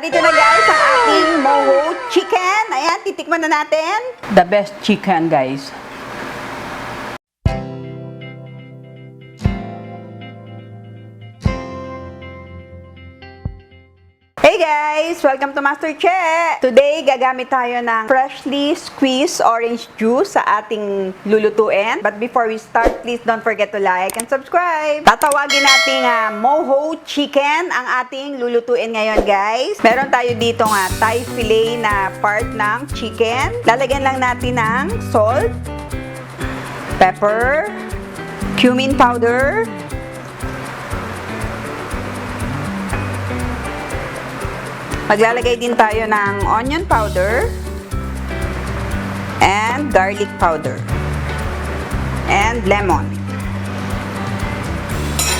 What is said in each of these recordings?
Narito na guys ang ating Mojo chicken. Ayan, titikman na natin. The best chicken, guys. Hey guys! Welcome to MasterChe! Today, gagamit tayo ng freshly squeezed orange juice sa ating lulutuin. But before we start, please don't forget to like and subscribe. Tatawagin nating Mojo chicken ang ating lulutuin ngayon, guys. Meron tayo dito thigh fillet na part ng chicken. Lalagyan lang natin ng salt, pepper, cumin powder, maglalagay din tayo ng onion powder and garlic powder and lemon.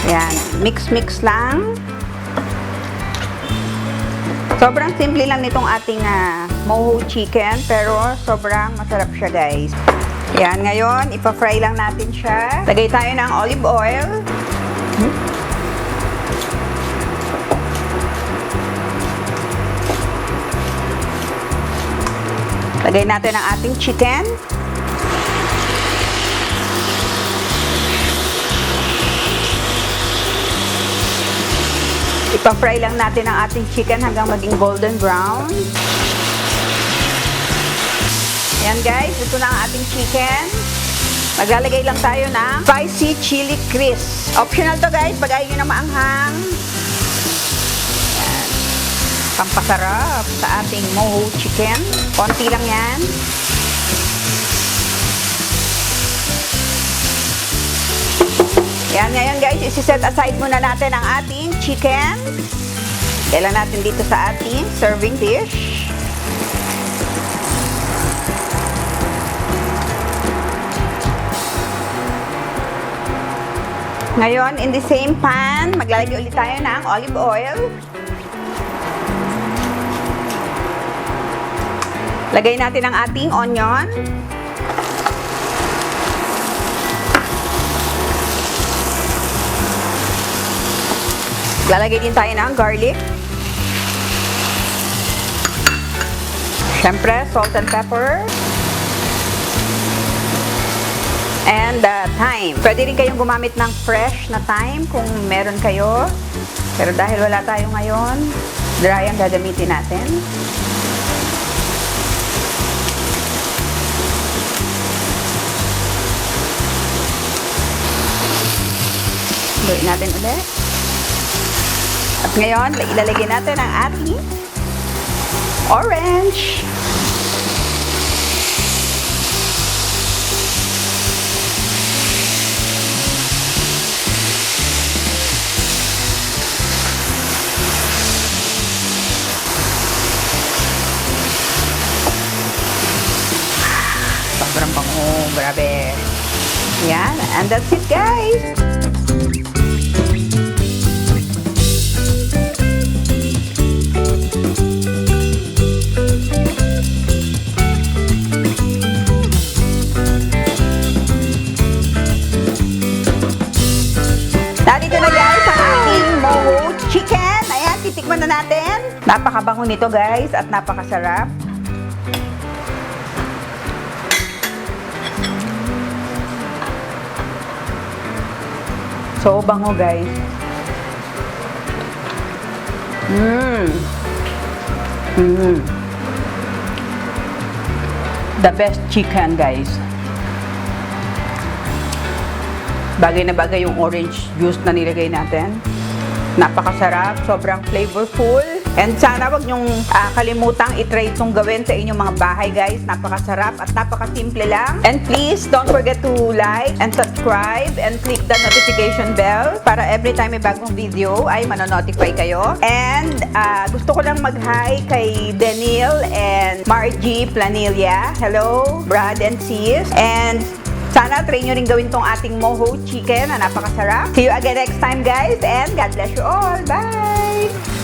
Ayan, mix lang. Sobrang simple lang nitong ating Mojo chicken, pero sobrang masarap siya, guys. Ayan, ngayon, ipa-fry lang natin siya. Lagay tayo ng olive oil. Lagay natin ang ating chicken. Ipa-fry lang natin ang ating chicken hanggang maging golden brown. Ayan guys, ito na ang ating chicken. Maglalagay lang tayo ng spicy chili crisp. Optional to guys, pag ayaw nyo na maanghang. Pampasarap sa ating Mojo chicken. Konti lang yan. Yan, ngayon guys, isi-set aside muna natin ang ating chicken. Kailan natin dito sa ating serving dish. Ngayon, in the same pan, maglalagay ulit tayo ng olive oil. Lagay natin ang ating onion. Lalagay din tayo ng garlic. Siyempre, salt and pepper. And thyme. Pwede rin kayong gumamit ng fresh na thyme kung meron kayo. Pero dahil wala tayo ngayon, dry ang gagamitin natin. Luin natin ulit. At ngayon, ilalagay natin ang ating orange. Sobrang bango, grabe. Yan, and that's it guys. Narito na guys ang ating Mojo chicken. Ayan, titikman na natin. Napakabango nito guys at napakasarap. So bango guys. The best chicken, guys. Bagay na bagay yung orange juice na nilagay natin. Napakasarap, sobrang flavorful. And sana wag nyong kalimutang itry itong gawin sa inyong mga bahay guys. Napakasarap at napakasimple lang. And please don't forget to like and subscribe and click the notification bell para every time may bagong video ay manonotify kayo. And gusto ko lang mag-hi kay Daniel and Margie Planilla. Hello, Brad and sis. And sana try nyo rin gawin tong ating Mojo chicken na napakasarap. See you again next time guys and God bless you all. Bye!